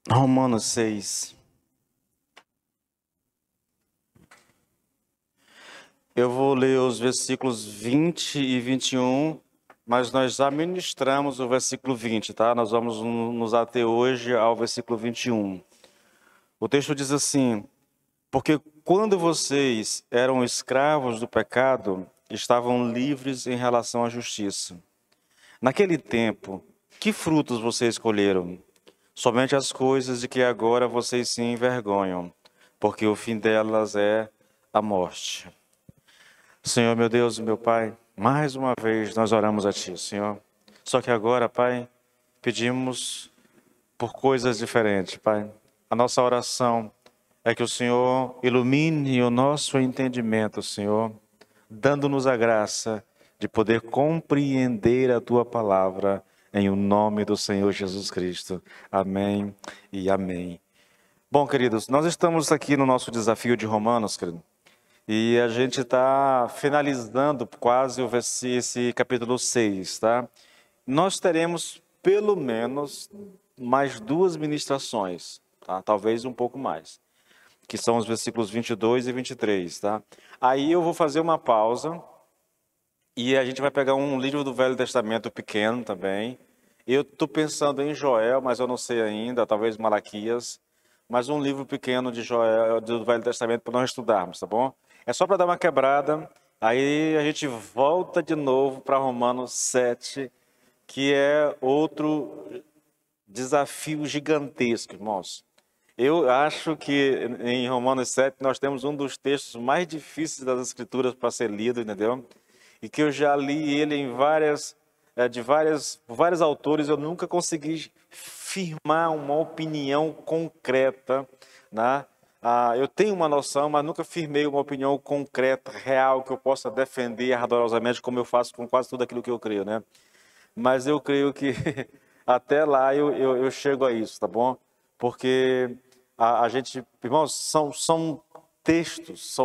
Romanos 6. Eu vou ler os versículos 20 e 21, mas nós já ministramos o versículo 20, tá? Nós vamos nos ater hoje ao versículo 21. O texto diz assim: porque quando vocês eram escravos do pecado, estavam livres em relação à justiça. Naquele tempo, que frutos vocês escolheram? Somente as coisas de que agora vocês se envergonham, porque o fim delas é a morte. Senhor, meu Deus e meu Pai, mais uma vez nós oramos a Ti, Senhor. Só que agora, Pai, pedimos por coisas diferentes, Pai. A nossa oração é que o Senhor ilumine o nosso entendimento, Senhor, dando-nos a graça de poder compreender a Tua palavra em o nome do Senhor Jesus Cristo. Amém e amém. Bom, queridos, nós estamos aqui no nosso desafio de Romanos, querido. E a gente está finalizando quase esse capítulo 6, tá? Nós teremos pelo menos mais 2 ministrações, tá? Talvez um pouco mais, que são os versículos 22 e 23, tá? Aí eu vou fazer uma pausa e a gente vai pegar um livro do Velho Testamento pequeno também. Eu estou pensando em Joel, mas eu não sei ainda, talvez Malaquias, mas um livro pequeno de Joel, do Velho Testamento para nós estudarmos, tá bom? É só para dar uma quebrada, aí a gente volta de novo para Romanos 7, que é outro desafio gigantesco, irmãos. Eu acho que em Romanos 7 nós temos um dos textos mais difíceis das Escrituras para ser lido, entendeu? E que eu já li ele em vários autores, eu nunca consegui firmar uma opinião concreta, né? Eu tenho uma noção, mas nunca firmei uma opinião concreta, real, que eu possa defender ardorosamente, como eu faço com quase tudo aquilo que eu creio, né? Mas eu creio que até lá eu chego a isso, tá bom? Porque a gente, irmãos, são textos,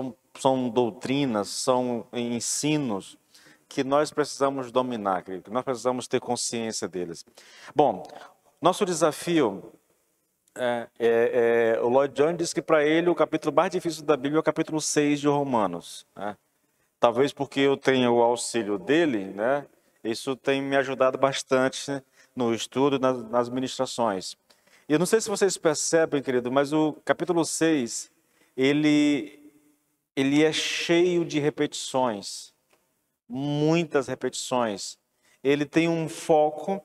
são doutrinas, são ensinos que nós precisamos dominar, querido, que nós precisamos ter consciência deles. Bom, nosso desafio o Lloyd Jones diz que para ele o capítulo mais difícil da Bíblia é o capítulo 6 de Romanos, né? Talvez porque eu tenha o auxílio dele, né? Isso tem me ajudado bastante, né, no estudo, nas ministrações. E eu não sei se vocês percebem, querido, mas o capítulo 6 ele é cheio de repetições, muitas repetições. Ele tem um foco,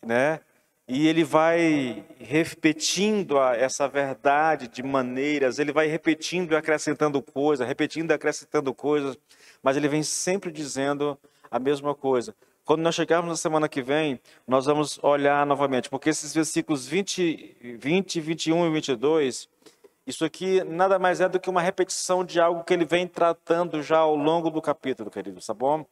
né? E ele vai repetindo essa verdade de maneiras, ele vai repetindo e acrescentando coisas, repetindo e acrescentando coisas, mas ele vem sempre dizendo a mesma coisa. Quando nós chegarmos na semana que vem, nós vamos olhar novamente, porque esses versículos 20, 21 e 22, isso aqui nada mais é do que uma repetição de algo que ele vem tratando já ao longo do capítulo, querido, tá bom?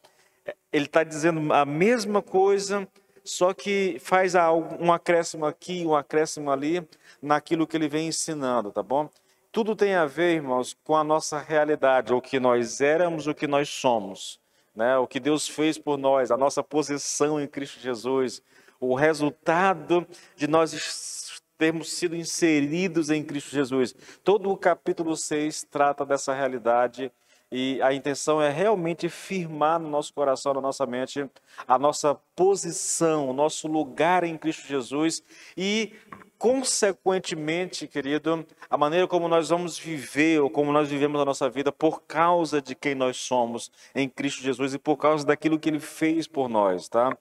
Ele está dizendo a mesma coisa, só que faz um acréscimo aqui, um acréscimo ali, naquilo que ele vem ensinando, tá bom? Tudo tem a ver, irmãos, com a nossa realidade, o que nós éramos, o que nós somos, né? O que Deus fez por nós, a nossa posição em Cristo Jesus, o resultado de nós termos sido inseridos em Cristo Jesus. Todo o capítulo 6 trata dessa realidade. E a intenção é realmente firmar no nosso coração, na nossa mente, a nossa posição, o nosso lugar em Cristo Jesus e, consequentemente, querido, a maneira como nós vamos viver ou como nós vivemos a nossa vida por causa de quem nós somos em Cristo Jesus e por causa daquilo que Ele fez por nós, tá?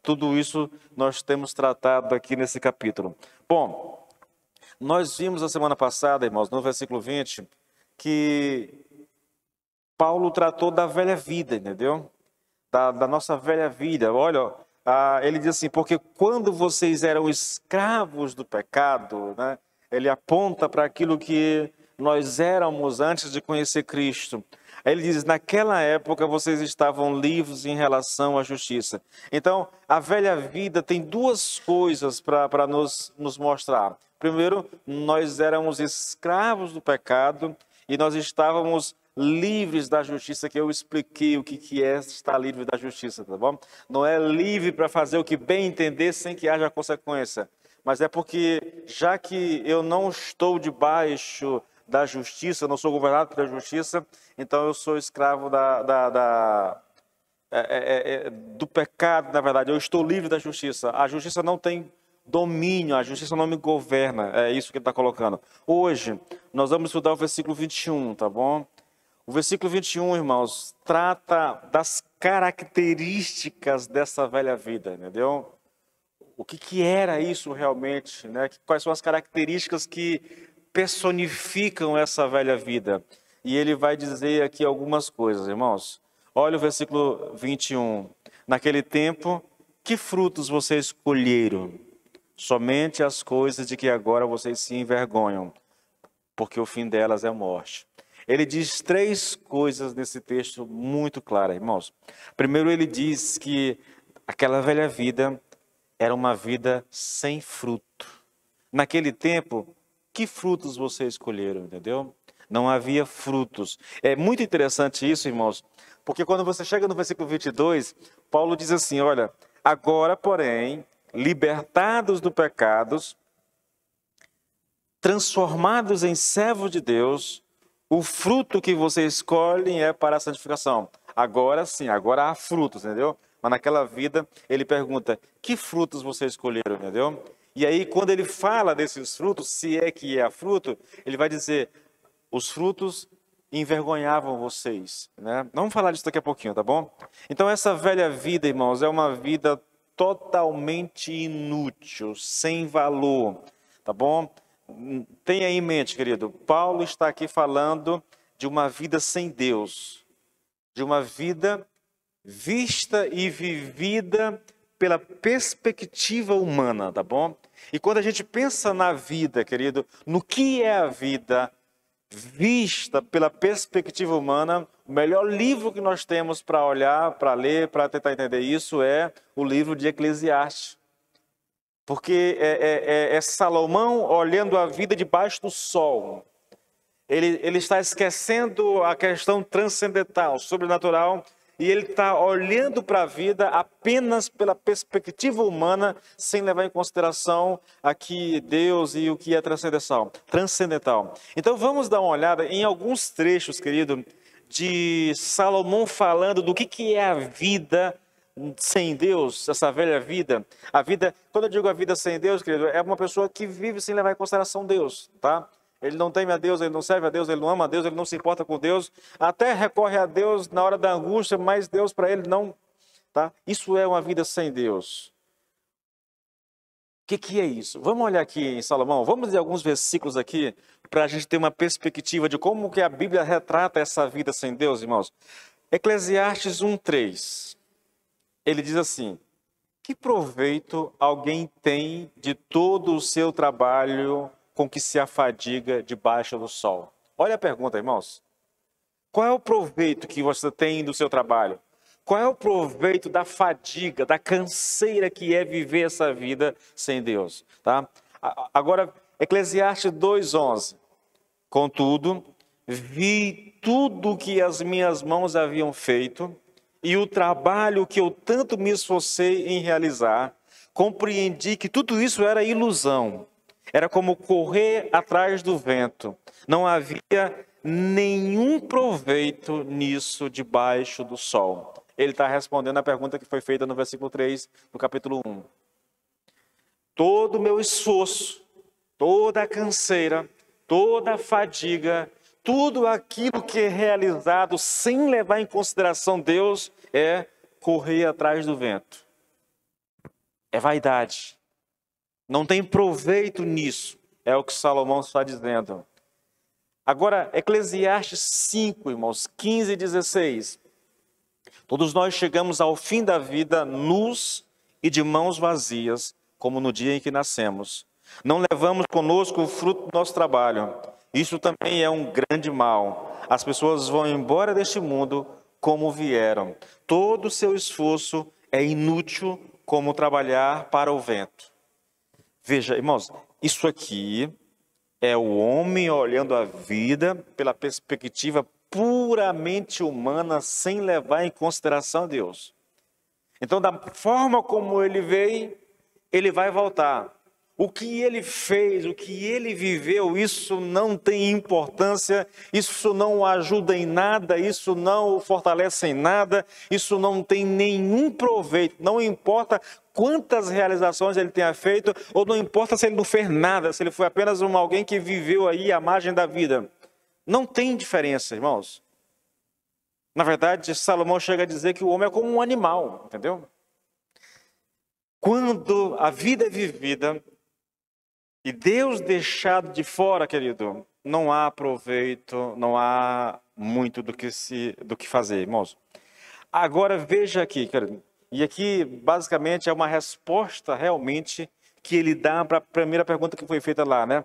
Tudo isso nós temos tratado aqui nesse capítulo. Bom, nós vimos a semana passada, irmãos, no versículo 20, que Paulo tratou da velha vida, entendeu? Da nossa velha vida. Olha, ele diz assim, porque quando vocês eram escravos do pecado, né, ele aponta para aquilo que nós éramos antes de conhecer Cristo. Aí ele diz, naquela época vocês estavam livres em relação à justiça. Então, a velha vida tem 2 coisas para nos mostrar. Primeiro, nós éramos escravos do pecado e nós estávamos livres da justiça, que eu expliquei o que é estar livre da justiça, tá bom? Não é livre para fazer o que bem entender sem que haja consequência, mas é porque, já que eu não estou debaixo da justiça, não sou governado pela justiça, então eu sou escravo do pecado, na verdade. Eu estou livre da justiça. A justiça não tem domínio, a justiça não me governa. É isso que ele está colocando. Hoje, nós vamos estudar o versículo 21, tá bom? O versículo 21, irmãos, trata das características dessa velha vida, entendeu? O que era isso realmente, né? Quais são as características que personificam essa velha vida? E ele vai dizer aqui algumas coisas, irmãos. Olha o versículo 21. Naquele tempo, que frutos vocês colheram? Somente as coisas de que agora vocês se envergonham, porque o fim delas é a morte. Ele diz três coisas nesse texto muito claras, irmãos. Primeiro, ele diz que aquela velha vida era uma vida sem fruto. Naquele tempo, que frutos vocês escolheram, entendeu? Não havia frutos. É muito interessante isso, irmãos, porque quando você chega no versículo 22, Paulo diz assim, olha, agora, porém, libertados do pecado, transformados em servos de Deus, o fruto que vocês escolhem é para a santificação. Agora sim, agora há frutos, entendeu? Mas naquela vida, ele pergunta, que frutos vocês escolheram, entendeu? E aí, quando ele fala desses frutos, se é que é fruto, ele vai dizer, os frutos envergonhavam vocês, né? Vamos falar disso daqui a pouquinho, tá bom? Então, essa velha vida, irmãos, é uma vida totalmente inútil, sem valor, tá bom? Tenha em mente, querido, Paulo está aqui falando de uma vida sem Deus, de uma vida vista e vivida pela perspectiva humana, tá bom? E quando a gente pensa na vida, querido, no que é a vida vista pela perspectiva humana, o melhor livro que nós temos para olhar, para ler, para tentar entender isso é o livro de Eclesiastes. Porque é Salomão olhando a vida debaixo do sol. Ele está esquecendo a questão transcendental, sobrenatural, e ele está olhando para a vida apenas pela perspectiva humana, sem levar em consideração aqui Deus e o que é transcendental. Então vamos dar uma olhada em alguns trechos, querido, de Salomão falando do que é a vida sem Deus, essa velha vida. A vida, quando eu digo a vida sem Deus, querido, é uma pessoa que vive sem levar em consideração Deus, tá? Ele não teme a Deus, ele não serve a Deus, ele não ama a Deus, ele não se importa com Deus, até recorre a Deus na hora da angústia, mas Deus para ele não, tá? Isso é uma vida sem Deus. O que é isso? Vamos olhar aqui em Salomão, vamos ler alguns versículos aqui, para a gente ter uma perspectiva de como que a Bíblia retrata essa vida sem Deus, irmãos. Eclesiastes 1:3, ele diz assim, que proveito alguém tem de todo o seu trabalho com que se afadiga debaixo do sol? Olha a pergunta, irmãos. Qual é o proveito que você tem do seu trabalho? Qual é o proveito da fadiga, da canseira que é viver essa vida sem Deus? Tá? Agora, Eclesiastes 2:11. Contudo, vi tudo que as minhas mãos haviam feito e o trabalho que eu tanto me esforcei em realizar, compreendi que tudo isso era ilusão. Era como correr atrás do vento. Não havia nenhum proveito nisso debaixo do sol. Ele está respondendo a pergunta que foi feita no versículo 3 do capítulo 1. Todo o meu esforço, toda a canseira, toda a fadiga, tudo aquilo que é realizado sem levar em consideração Deus é correr atrás do vento. É vaidade. Não tem proveito nisso, é o que Salomão está dizendo. Agora, Eclesiastes 5, irmãos, 15 e 16. Todos nós chegamos ao fim da vida nus e de mãos vazias, como no dia em que nascemos. Não levamos conosco o fruto do nosso trabalho. Isso também é um grande mal. As pessoas vão embora deste mundo como vieram. Todo o seu esforço é inútil como trabalhar para o vento. Veja, irmãos, isso aqui é o homem olhando a vida pela perspectiva puramente humana, sem levar em consideração Deus. Então, da forma como ele veio, ele vai voltar. O que ele fez, o que ele viveu, isso não tem importância, isso não o ajuda em nada, isso não o fortalece em nada, isso não tem nenhum proveito. Não importa quantas realizações ele tenha feito, ou não importa se ele não fez nada, se ele foi apenas alguém que viveu aí à margem da vida. Não tem diferença, irmãos. Na verdade, Salomão chega a dizer que o homem é como um animal, entendeu? Quando a vida é vivida e Deus deixado de fora, querido, não há proveito, não há muito do que fazer, irmãos. Agora veja aqui, querido, e aqui basicamente é uma resposta realmente que ele dá para a primeira pergunta que foi feita lá, né?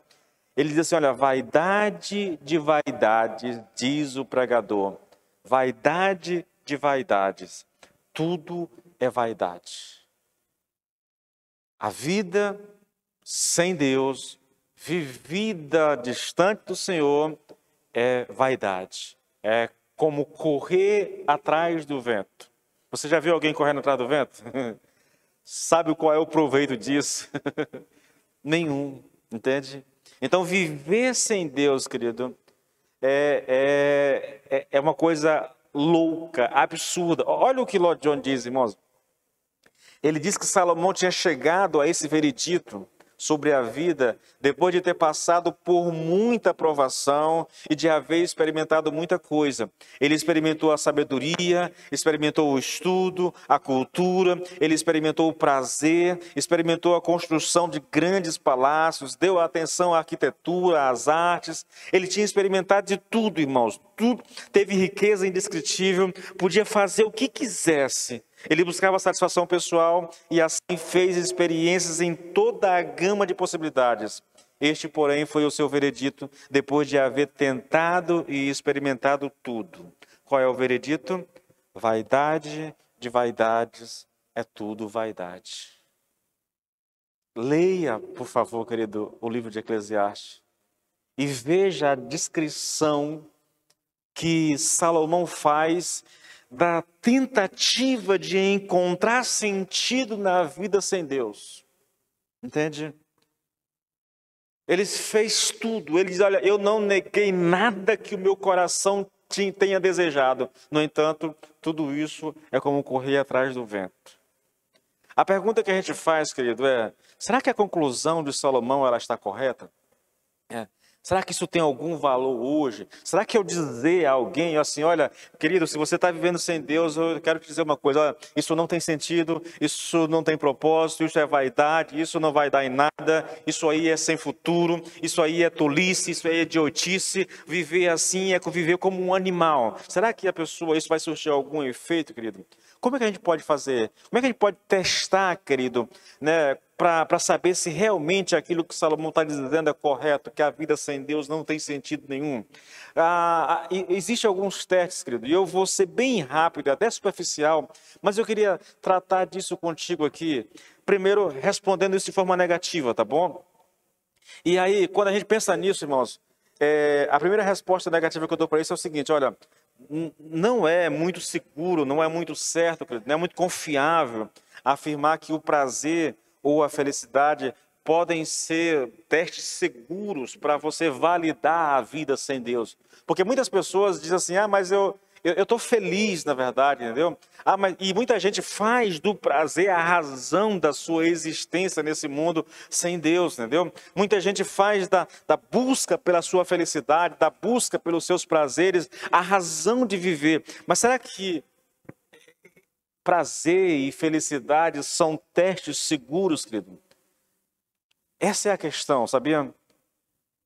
Ele diz assim, olha, vaidade de vaidades, diz o pregador. Vaidade de vaidades, tudo é vaidade. A vida sem Deus, vivida distante do Senhor, é vaidade. É como correr atrás do vento. Você já viu alguém correndo atrás do vento? Sabe qual é o proveito disso? Nenhum, entende? Então, viver sem Deus, querido, é uma coisa louca, absurda. Olha o que Lord John diz, irmãos. Ele diz que Salomão tinha chegado a esse veredito sobre a vida depois de ter passado por muita provação e de haver experimentado muita coisa. Ele experimentou a sabedoria, experimentou o estudo, a cultura, ele experimentou o prazer, experimentou a construção de grandes palácios, deu atenção à arquitetura, às artes. Ele tinha experimentado de tudo, irmãos, tudo. Teve riqueza indescritível, podia fazer o que quisesse. Ele buscava satisfação pessoal e assim fez experiências em toda a gama de possibilidades. Este, porém, foi o seu veredito depois de haver tentado e experimentado tudo. Qual é o veredito? Vaidade de vaidades é tudo vaidade. Leia, por favor, querido, o livro de Eclesiastes e veja a descrição que Salomão faz da tentativa de encontrar sentido na vida sem Deus. Entende? Ele fez tudo. Ele diz, olha, eu não neguei nada que o meu coração tenha desejado. No entanto, tudo isso é como correr atrás do vento. A pergunta que a gente faz, querido, é, será que a conclusão de Salomão ela está correta? Será que isso tem algum valor hoje? Será que eu dizer a alguém assim, olha, querido, se você está vivendo sem Deus, eu quero te dizer uma coisa, olha, isso não tem sentido, isso não tem propósito, isso é vaidade, isso não vai dar em nada, isso aí é sem futuro, isso aí é tolice, isso aí é idiotice, viver assim é viver como um animal. Será que a pessoa, isso vai surtir algum efeito, querido? Como é que a gente pode fazer? Como é que a gente pode testar, querido, né, para saber se realmente aquilo que Salomão está dizendo é correto, que a vida sem Deus não tem sentido nenhum? Existem alguns testes, querido, e eu vou ser bem rápido, até superficial, mas eu queria tratar disso contigo aqui, primeiro respondendo isso de forma negativa, tá bom? E aí, quando a gente pensa nisso, irmãos, a primeira resposta negativa que eu dou para isso é o seguinte, olha, não é muito seguro, não é muito certo, não é muito confiável afirmar que o prazer ou a felicidade podem ser testes seguros para você validar a vida sem Deus. Porque muitas pessoas dizem assim, mas eu estou feliz, na verdade, entendeu? E muita gente faz do prazer a razão da sua existência nesse mundo sem Deus, entendeu? Muita gente faz da busca pela sua felicidade, da busca pelos seus prazeres, a razão de viver. Mas será que prazer e felicidade são testes seguros, querido? Essa é a questão, sabia?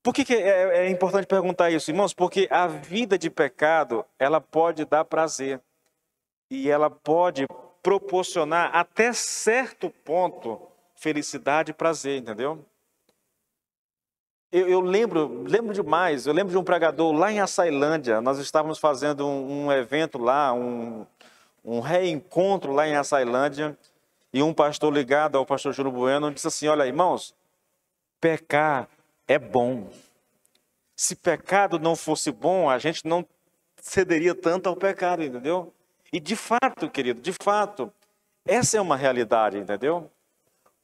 Por que é importante perguntar isso, irmãos? Porque a vida de pecado, ela pode dar prazer. E ela pode proporcionar, até certo ponto, felicidade e prazer, entendeu? Eu lembro demais, eu lembro de um pregador lá em Açailândia. Nós estávamos fazendo um evento lá, um reencontro lá em Açailândia. E um pastor ligado ao pastor Júlio Bueno disse assim, olha, irmãos, pecar é bom. Se pecado não fosse bom, a gente não cederia tanto ao pecado, entendeu? E de fato, querido, de fato, essa é uma realidade, entendeu?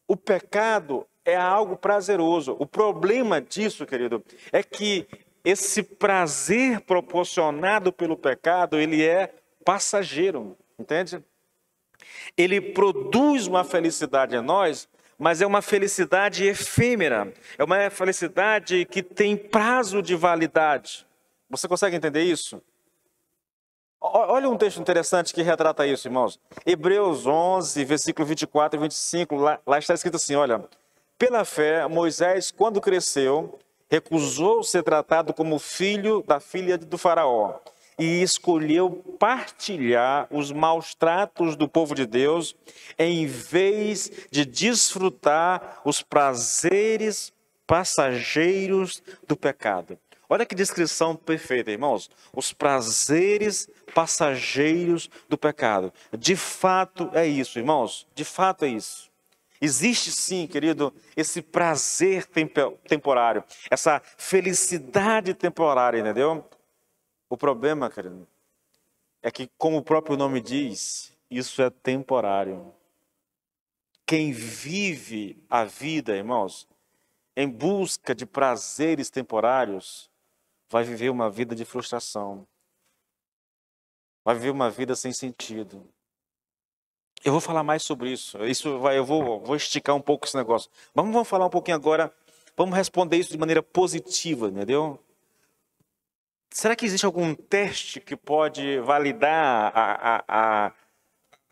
O pecado é algo prazeroso. O problema disso, querido, é que esse prazer proporcionado pelo pecado, ele é passageiro, entende? Ele produz uma felicidade em nós, mas é uma felicidade efêmera, é uma felicidade que tem prazo de validade. Você consegue entender isso? Olha um texto interessante que retrata isso, irmãos. Hebreus 11, versículo 24 e 25, lá está escrito assim, olha: pela fé, Moisés, quando cresceu, recusou ser tratado como filho da filha do faraó e escolheu partilhar os maus tratos do povo de Deus em vez de desfrutar os prazeres passageiros do pecado. Olha que descrição perfeita, irmãos. Os prazeres passageiros do pecado. De fato é isso, irmãos. De fato é isso. Existe sim, querido, esse prazer temporário, essa felicidade temporária, entendeu? O problema, querido, é que, como o próprio nome diz, isso é temporário. Quem vive a vida, irmãos, em busca de prazeres temporários, vai viver uma vida de frustração. Vai viver uma vida sem sentido. Eu vou falar mais sobre isso. Eu vou esticar um pouco esse negócio. Mas vamos falar um pouquinho agora. Vamos responder isso de maneira positiva, entendeu? Será que existe algum teste que pode validar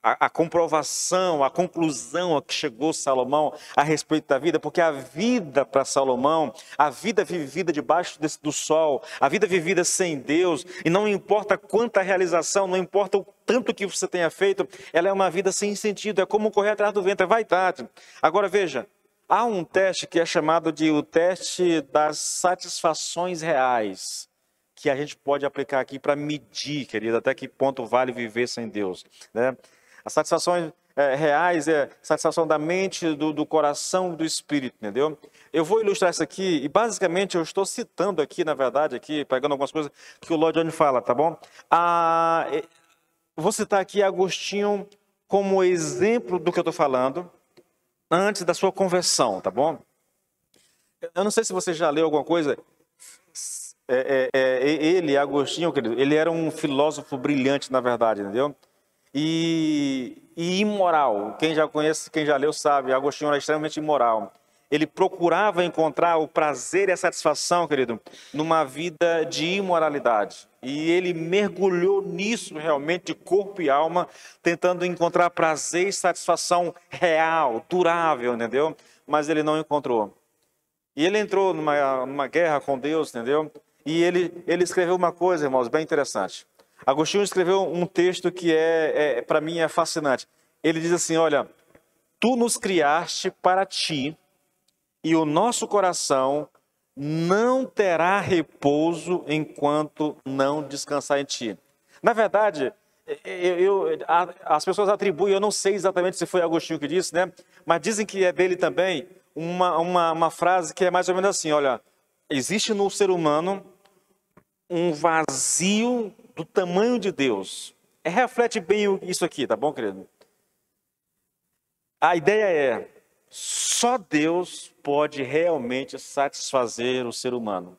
a comprovação, a conclusão a que chegou Salomão a respeito da vida? Porque a vida para Salomão, a vida vivida debaixo do sol, a vida vivida sem Deus, e não importa quanta realização, não importa o tanto que você tenha feito, ela é uma vida sem sentido, é como correr atrás do vento, é vaidade. Agora veja, há um teste que é chamado de o teste das satisfações reais, que a gente pode aplicar aqui para medir, querido, até que ponto vale viver sem Deus, né? As satisfações reais é satisfação da mente, do coração, do espírito, entendeu? Eu vou ilustrar isso aqui e basicamente eu estou citando aqui, na verdade, aqui, pegando algumas coisas que o Lloyd Jones fala, tá bom? Vou citar aqui Agostinho como exemplo do que eu estou falando antes da sua conversão, tá bom? Eu não sei se você já leu alguma coisa. Agostinho, querido, ele era um filósofo brilhante, na verdade, entendeu? E imoral. Quem já conhece, quem já leu sabe, Agostinho era extremamente imoral. Ele procurava encontrar o prazer e a satisfação, querido, numa vida de imoralidade. E ele mergulhou nisso realmente de corpo e alma, tentando encontrar prazer e satisfação real, durável, entendeu? Mas ele não encontrou. E ele entrou numa guerra com Deus, entendeu? E ele escreveu uma coisa, irmãos, bem interessante. Agostinho escreveu um texto que para mim é fascinante. Ele diz assim, olha: tu nos criaste para ti, e o nosso coração não terá repouso enquanto não descansar em ti. Na verdade, as pessoas atribuem, eu não sei exatamente se foi Agostinho que disse, né? Mas dizem que é dele também uma frase que é mais ou menos assim, olha: existe no ser humano um vazio do tamanho de Deus. Reflete bem isso aqui, tá bom, querido? A ideia é: só Deus pode realmente satisfazer o ser humano.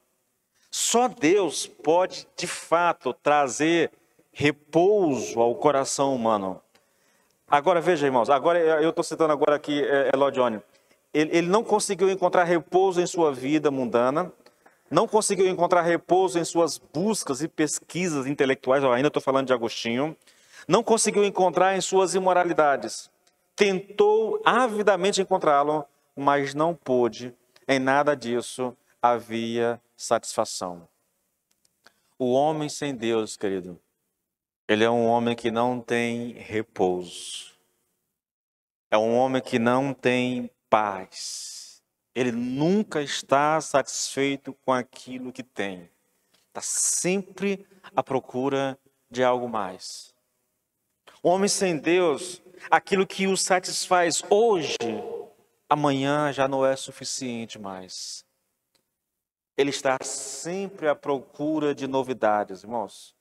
Só Deus pode, de fato, trazer repouso ao coração humano. Agora, veja, irmãos, agora eu estou citando agora aqui Lloyd Jones. Ele não conseguiu encontrar repouso em sua vida mundana, não conseguiu encontrar repouso em suas buscas e pesquisas intelectuais, ainda estou falando de Agostinho, não conseguiu encontrar em suas imoralidades. Tentou avidamente encontrá-lo, mas não pôde. Em nada disso havia satisfação. O homem sem Deus, querido, ele é um homem que não tem repouso. É um homem que não tem paz. Ele nunca está satisfeito com aquilo que tem. Está sempre à procura de algo mais. O homem sem Deus, aquilo que o satisfaz hoje, amanhã já não é suficiente mais. Ele está sempre à procura de novidades, irmãos.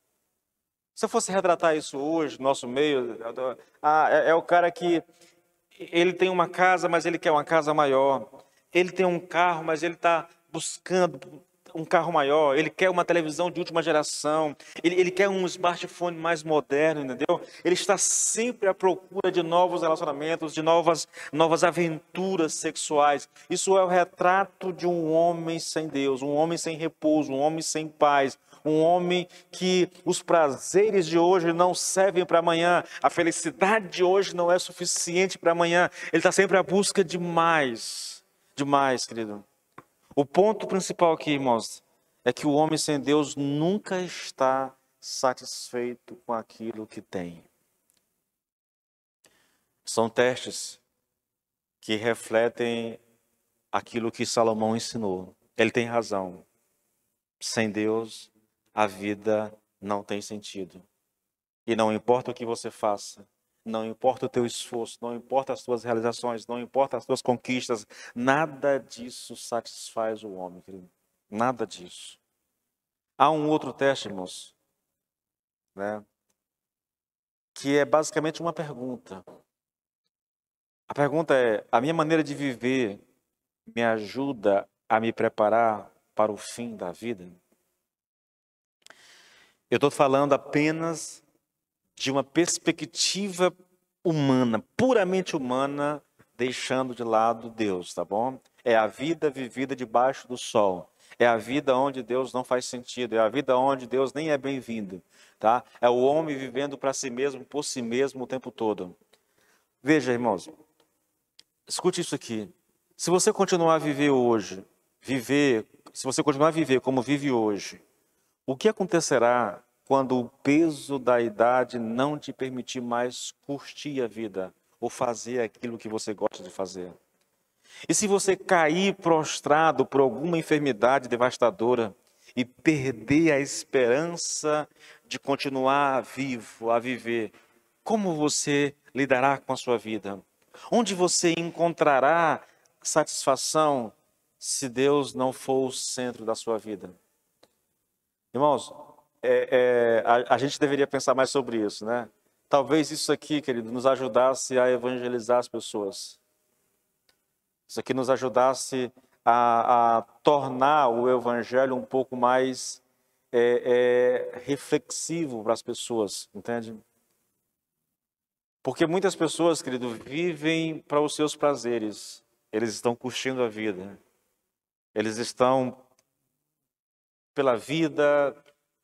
Se eu fosse retratar isso hoje, no nosso meio, é o cara que ele tem uma casa, mas ele quer uma casa maior. Ele tem um carro, mas ele está buscando um carro maior, ele quer uma televisão de última geração, ele quer um smartphone mais moderno, entendeu? Ele está sempre à procura de novos relacionamentos, de novas aventuras sexuais. Isso é o retrato de um homem sem Deus, um homem sem repouso, um homem sem paz, um homem que os prazeres de hoje não servem para amanhã, a felicidade de hoje não é suficiente para amanhã. Ele está sempre à busca de mais, querido. O ponto principal aqui, irmãos, é que o homem sem Deus nunca está satisfeito com aquilo que tem. São testes que refletem aquilo que Salomão ensinou. Ele tem razão. Sem Deus, a vida não tem sentido. E não importa o que você faça, não importa o teu esforço, não importa as tuas realizações, não importa as tuas conquistas, nada disso satisfaz o homem, querido. Nada disso. Há um outro teste, irmãos, né, que é basicamente uma pergunta. A pergunta é: a minha maneira de viver me ajuda a me preparar para o fim da vida? Eu estou falando apenas de uma perspectiva humana, puramente humana, deixando de lado Deus, tá bom? É a vida vivida debaixo do sol. É a vida onde Deus não faz sentido. É a vida onde Deus nem é bem-vindo, tá? É o homem vivendo para si mesmo, por si mesmo o tempo todo. Veja, irmãos, escute isso aqui. Se você continuar a viver hoje, se você continuar a viver como vive hoje, o que acontecerá quando o peso da idade não te permitir mais curtir a vida ou fazer aquilo que você gosta de fazer? E se você cair prostrado por alguma enfermidade devastadora e perder a esperança de continuar vivo, a viver, como você lidará com a sua vida? Onde você encontrará satisfação se Deus não for o centro da sua vida? Irmãos, a gente deveria pensar mais sobre isso, né? Talvez isso aqui, querido, nos ajudasse a evangelizar as pessoas. Isso aqui nos ajudasse a tornar o evangelho um pouco mais reflexivo para as pessoas, entende? Porque muitas pessoas, querido, vivem para os seus prazeres. Eles estão curtindo a vida. Eles estão pela vida,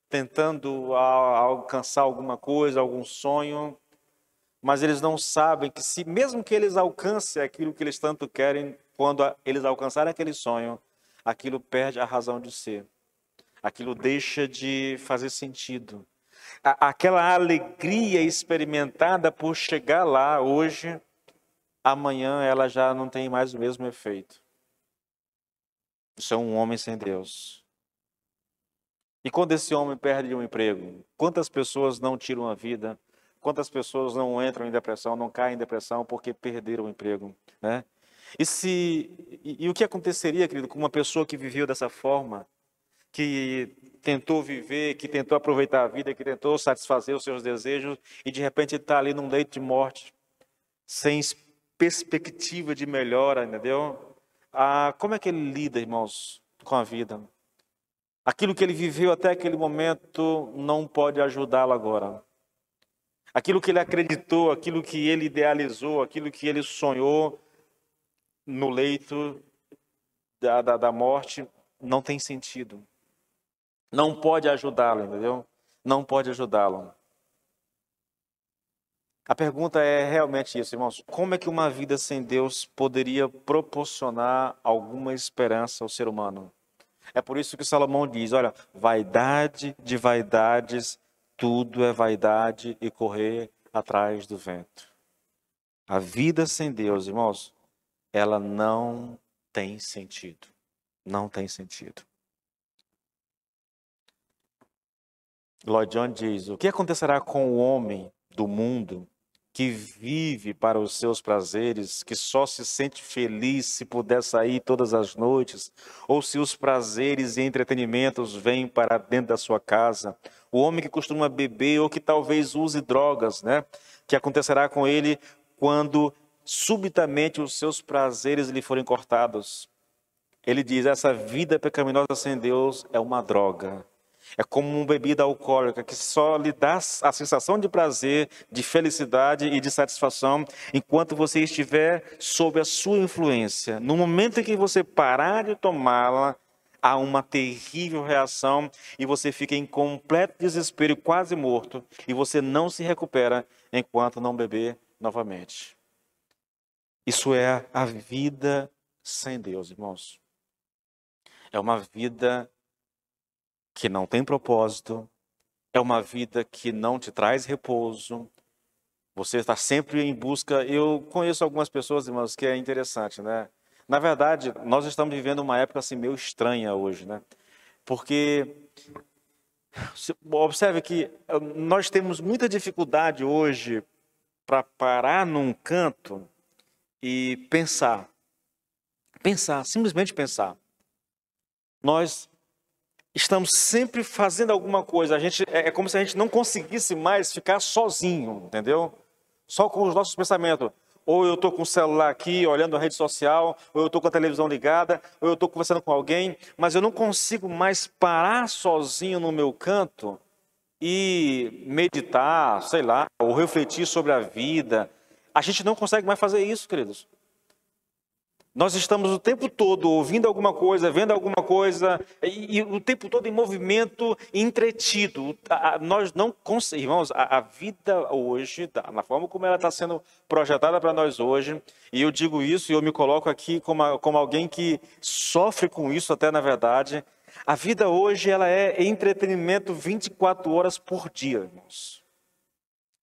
tentando alcançar alguma coisa, algum sonho, mas eles não sabem que mesmo que eles alcancem aquilo que eles tanto querem, quando eles alcançarem aquele sonho, aquilo perde a razão de ser. Aquilo deixa de fazer sentido. Aquela alegria experimentada por chegar lá hoje, amanhã ela já não tem mais o mesmo efeito. Isso é um homem sem Deus. E quando esse homem perde um emprego, quantas pessoas não tiram a vida? Quantas pessoas não entram em depressão, não caem em depressão porque perderam o emprego, né? E o que aconteceria, querido, com uma pessoa que viveu dessa forma, que tentou viver, que tentou aproveitar a vida, que tentou satisfazer os seus desejos e de repente está ali num leito de morte, sem perspectiva de melhora, entendeu? Como é que ele lida, irmãos, com a vida? Aquilo que ele viveu até aquele momento não pode ajudá-lo agora. Aquilo que ele acreditou, aquilo que ele idealizou, aquilo que ele sonhou no leito da morte, não tem sentido. Não pode ajudá-lo, entendeu? Não pode ajudá-lo. A pergunta é realmente isso, irmãos. Como é que uma vida sem Deus poderia proporcionar alguma esperança ao ser humano? É por isso que Salomão diz, olha, vaidade de vaidades, tudo é vaidade e correr atrás do vento. A vida sem Deus, irmãos, ela não tem sentido. Não tem sentido. Lloyd Jones diz, o que acontecerá com o homem do mundo que vive para os seus prazeres, que só se sente feliz se puder sair todas as noites, ou se os prazeres e entretenimentos vêm para dentro da sua casa? O homem que costuma beber ou que talvez use drogas, né? Que acontecerá com ele quando subitamente os seus prazeres lhe forem cortados? Ele diz, essa vida pecaminosa sem Deus é uma droga. É como uma bebida alcoólica que só lhe dá a sensação de prazer, de felicidade e de satisfação enquanto você estiver sob a sua influência. No momento em que você parar de tomá-la, há uma terrível reação e você fica em completo desespero, quase morto, e você não se recupera enquanto não beber novamente. Isso é a vida sem Deus, irmãos. É uma vida que não tem propósito, é uma vida que não te traz repouso. Você está sempre em busca. Eu conheço algumas pessoas, irmãos, que é interessante, né? Na verdade, nós estamos vivendo uma época assim meio estranha hoje, né? Porque observe que nós temos muita dificuldade hoje para parar num canto e pensar. Pensar, simplesmente pensar. Nós estamos sempre fazendo alguma coisa. É como se a gente não conseguisse mais ficar sozinho, entendeu? Só com os nossos pensamentos. Ou eu estou com o celular aqui, olhando a rede social, ou eu estou com a televisão ligada, ou eu estou conversando com alguém, mas eu não consigo mais parar sozinho no meu canto e meditar, sei lá, ou refletir sobre a vida. A gente não consegue mais fazer isso, queridos. Nós estamos o tempo todo ouvindo alguma coisa, vendo alguma coisa, e o tempo todo em movimento, entretido. Nós não conseguimos, irmãos, a vida hoje, na forma como ela está sendo projetada para nós hoje, e eu digo isso e eu me coloco aqui como alguém que sofre com isso até na verdade, a vida hoje ela é entretenimento 24 horas por dia, irmãos.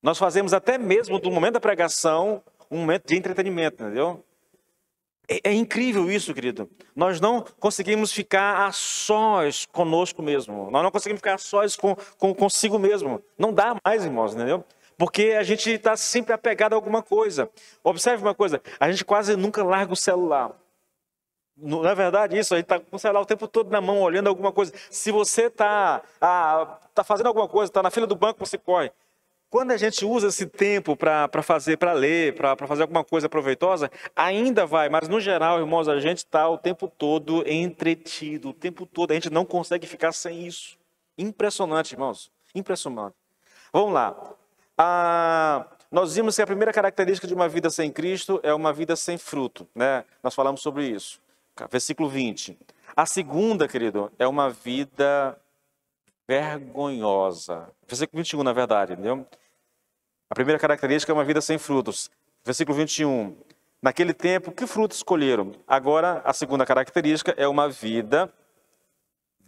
Nós fazemos até mesmo do momento da pregação um momento de entretenimento, entendeu? É incrível isso, querido. Nós não conseguimos ficar a sós conosco mesmo. Nós não conseguimos ficar a sós consigo mesmo. Não dá mais, irmãos, entendeu? Porque a gente está sempre apegado a alguma coisa. Observe uma coisa, a gente quase nunca larga o celular. Não é verdade isso? A gente está com o celular o tempo todo na mão, olhando alguma coisa. Se você está fazendo alguma coisa, está na fila do banco, você corre. Quando a gente usa esse tempo para fazer, para ler, para fazer alguma coisa proveitosa, ainda vai, mas no geral, irmãos, a gente está o tempo todo entretido, o tempo todo, a gente não consegue ficar sem isso. Impressionante, irmãos, impressionante. Vamos lá. Nós vimos que a primeira característica de uma vida sem Cristo é uma vida sem fruto, né? Nós falamos sobre isso. Versículo 20. A segunda, querido, é uma vida vergonhosa. Versículo 21, na verdade, entendeu? A primeira característica é uma vida sem frutos. Versículo 21. Naquele tempo, que frutos escolheram? Agora, a segunda característica é uma vida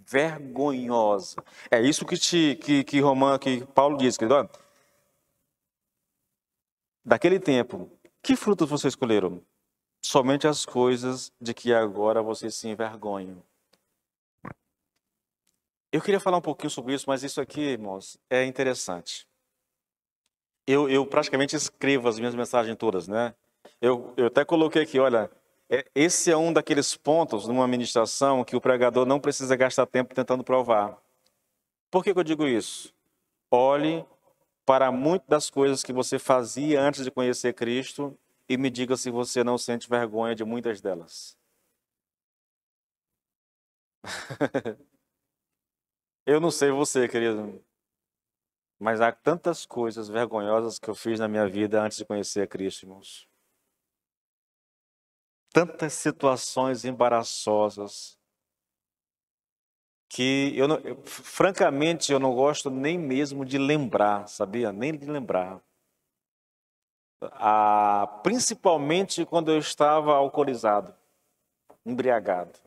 vergonhosa. É isso que Paulo diz, querido. Olha, daquele tempo, que frutos vocês escolheram? Somente as coisas de que agora vocês se envergonham. Eu queria falar um pouquinho sobre isso, mas isso aqui, irmãos, é interessante. Eu praticamente escrevo as minhas mensagens todas, né? Eu até coloquei aqui, olha, esse é um daqueles pontos numa ministração que o pregador não precisa gastar tempo tentando provar. Por que eu digo isso? Olhe para muitas das coisas que você fazia antes de conhecer Cristo e me diga se você não sente vergonha de muitas delas. Eu não sei você, querido, mas há tantas coisas vergonhosas que eu fiz na minha vida antes de conhecer Cristo, irmãos. Tantas situações embaraçosas que francamente, eu não gosto nem mesmo de lembrar, sabia? Nem de lembrar. Principalmente quando eu estava alcoolizado, embriagado.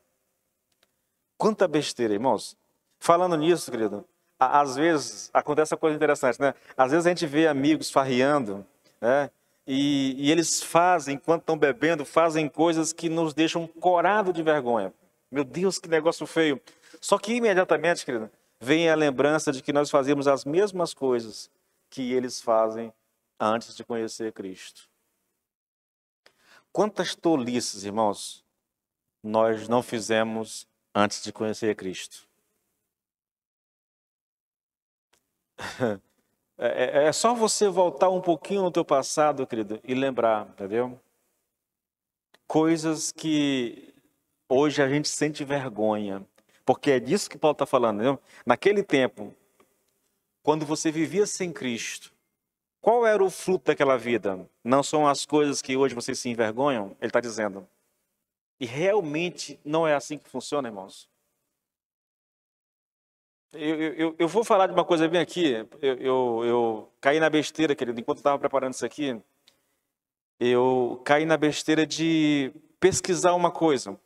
Quanta besteira, irmãos. Falando nisso, querido, às vezes acontece uma coisa interessante, né? Às vezes a gente vê amigos farriando, né? E eles fazem, enquanto estão bebendo, fazem coisas que nos deixam corados de vergonha. Meu Deus, que negócio feio. Só que imediatamente, querido, vem a lembrança de que nós fazíamos as mesmas coisas que eles fazem antes de conhecer Cristo. Quantas tolices, irmãos, nós não fizemos antes de conhecer Cristo? É só você voltar um pouquinho no teu passado, querido, e lembrar, entendeu? Coisas que Hoje a gente sente vergonha, porque é disso que Paulo está falando, entendeu? Naquele tempo, quando você vivia sem Cristo, qual era o fruto daquela vida? Não são as coisas que hoje vocês se envergonham? Ele está dizendo. E realmente não é assim que funciona, irmãos. Eu vou falar de uma coisa bem aqui. Eu caí na besteira, querido, enquanto eu estava preparando isso aqui. Eu caí na besteira de pesquisar uma coisa.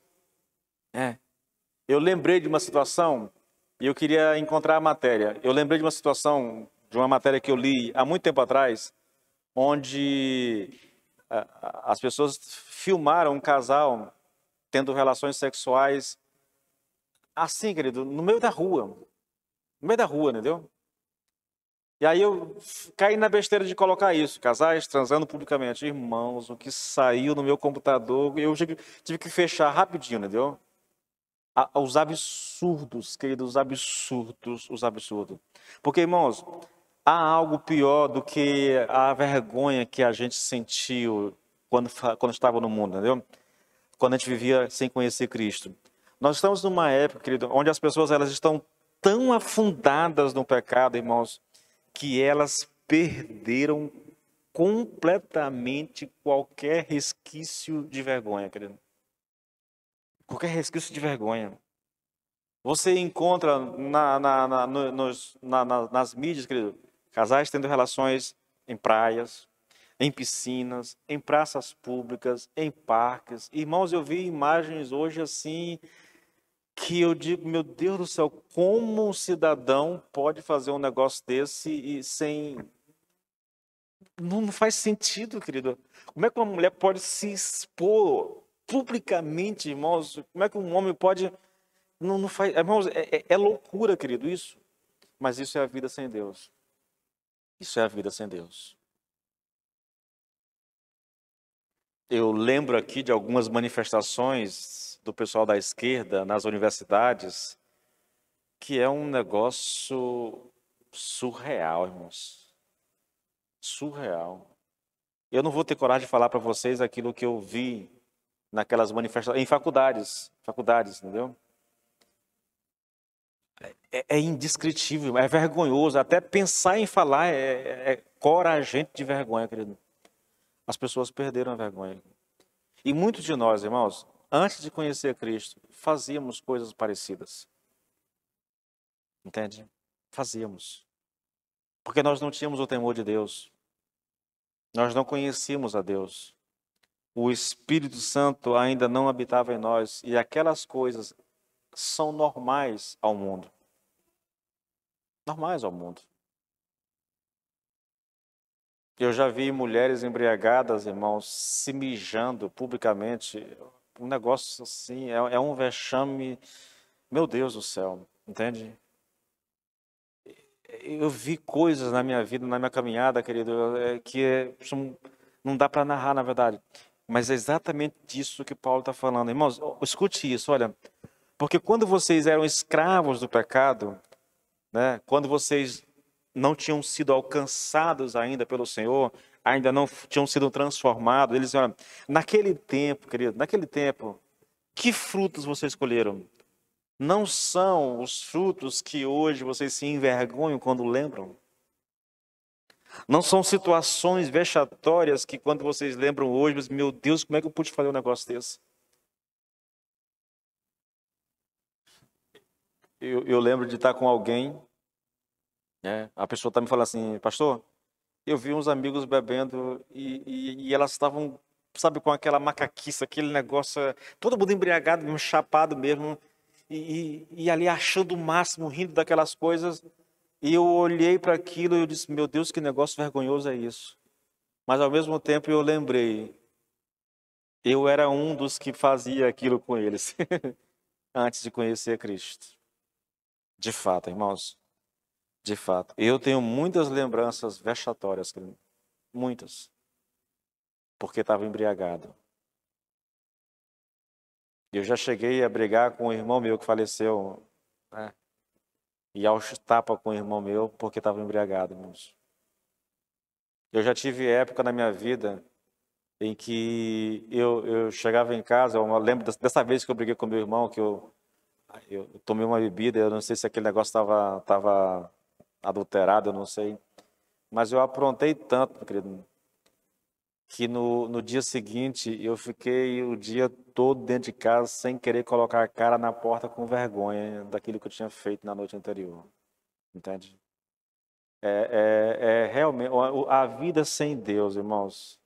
Eu lembrei de uma situação e eu queria encontrar a matéria. Eu lembrei de uma situação, de uma matéria que eu li há muito tempo atrás, onde as pessoas filmaram um casal tendo relações sexuais assim, querido, no meio da rua. No meio da rua, entendeu? E aí eu caí na besteira de colocar isso, casais transando publicamente. Irmãos, o que saiu no meu computador, eu tive que fechar rapidinho, entendeu? Os absurdos, queridos, os absurdos, os absurdos. Porque, irmãos, há algo pior do que a vergonha que a gente sentiu quando estava no mundo, entendeu? Quando a gente vivia sem conhecer Cristo. Nós estamos numa época, querido, onde as pessoas elas estão tão afundadas no pecado, irmãos, que elas perderam completamente qualquer resquício de vergonha, querido. Qualquer resquício de vergonha. Você encontra nas mídias, querido, casais tendo relações em praias, em piscinas, em praças públicas, em parques. Irmãos, eu vi imagens hoje assim que eu digo, meu Deus do céu, como um cidadão pode fazer um negócio desse e sem... Não faz sentido, querido. Como é que uma mulher pode se expor publicamente, irmãos? Como é que um homem pode... Não faz... Irmãos, é loucura, querido, isso. Mas isso é a vida sem Deus. Isso é a vida sem Deus. Eu lembro aqui de algumas manifestações do pessoal da esquerda nas universidades, que é um negócio surreal, irmãos. Surreal. Eu não vou ter coragem de falar para vocês aquilo que eu vi naquelas manifestações, em faculdades, entendeu? É indescritível, é vergonhoso. Até pensar em falar é coragente de vergonha, querido. As pessoas perderam a vergonha. E muitos de nós, irmãos, antes de conhecer Cristo, fazíamos coisas parecidas. Entende? Fazíamos. Porque nós não tínhamos o temor de Deus. Nós não conhecíamos a Deus. O Espírito Santo ainda não habitava em nós. E aquelas coisas são normais ao mundo. Normais ao mundo. Eu já vi mulheres embriagadas, irmãos, se mijando publicamente. Um negócio assim, é um vexame. Meu Deus do céu, entende? Eu vi coisas na minha vida, na minha caminhada, querido, não dá para narrar, na verdade. Mas é exatamente disso que Paulo está falando. Irmãos, escute isso, olha. Porque quando vocês eram escravos do pecado, né, quando vocês não tinham sido alcançados ainda pelo Senhor, ainda não tinham sido transformados, eles olha, naquele tempo, querido, naquele tempo, que frutos vocês escolheram? Não são os frutos que hoje vocês se envergonham quando lembram? Não são situações vexatórias que quando vocês lembram hoje, mas, meu Deus, como é que eu pude fazer um negócio desse? Eu lembro de estar com alguém, né? A pessoa está me falando assim, pastor, eu vi uns amigos bebendo e elas estavam, sabe, com aquela macaquice, aquele negócio, todo mundo embriagado, mesmo, chapado mesmo, e ali achando o máximo, rindo daquelas coisas. E eu olhei para aquilo e eu disse, meu Deus, que negócio vergonhoso é isso. Mas ao mesmo tempo eu lembrei, eu era um dos que fazia aquilo com eles, antes de conhecer Cristo. De fato, irmãos, de fato. Eu tenho muitas lembranças vexatórias, querido. Muitas. Porque estava embriagado. Eu já cheguei a brigar com um irmão meu que faleceu, né? E aos tapas com um irmão meu porque estava embriagado, irmãos. Eu já tive época na minha vida em que eu chegava em casa, eu lembro dessa vez que eu briguei com meu irmão, que eu tomei uma bebida, eu não sei se aquele negócio estava adulterado, eu não sei, mas eu aprontei tanto, meu querido, que no dia seguinte eu fiquei o dia todo dentro de casa sem querer colocar a cara na porta com vergonha daquilo que eu tinha feito na noite anterior, entende? É realmente a vida sem Deus, irmãos.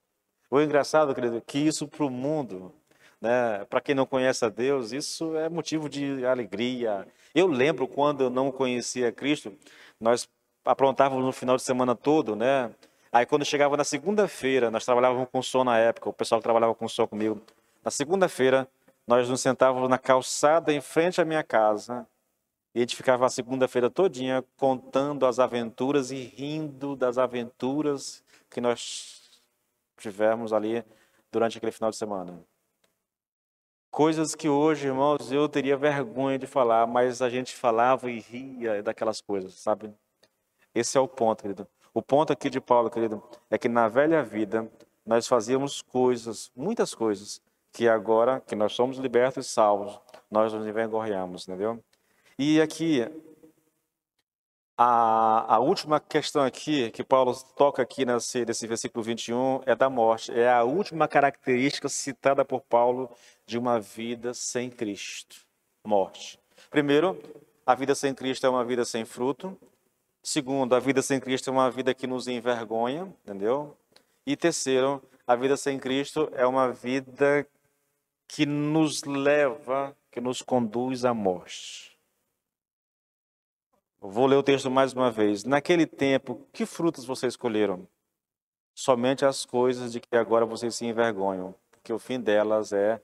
O engraçado, querido, que isso para o mundo, né, para quem não conhece a Deus, isso é motivo de alegria. Eu lembro quando eu não conhecia Cristo, nós aprontávamos no final de semana todo, né? Aí quando chegava na segunda-feira, nós trabalhávamos com som na época, o pessoal que trabalhava com som comigo. Na segunda-feira, nós nos sentávamos na calçada em frente à minha casa e a gente ficava a segunda-feira todinha contando as aventuras e rindo das aventuras que nós tivemos ali durante aquele final de semana. Coisas que hoje, irmãos, eu teria vergonha de falar, mas a gente falava e ria daquelas coisas, sabe? Esse é o ponto, querido. O ponto aqui de Paulo, querido, é que na velha vida nós fazíamos coisas, muitas coisas, que agora que nós somos libertos e salvos, nós nos envergonhamos, entendeu? E aqui, a última questão aqui, que Paulo toca aqui nesse versículo 21, é da morte. É a última característica citada por Paulo de uma vida sem Cristo. Morte. Primeiro, a vida sem Cristo é uma vida sem fruto. Segundo, a vida sem Cristo é uma vida que nos envergonha, entendeu? E terceiro, a vida sem Cristo é uma vida que nos leva, que nos conduz à morte. Vou ler o texto mais uma vez. Naquele tempo, que frutos vocês escolheram? Somente as coisas de que agora vocês se envergonham, porque o fim delas é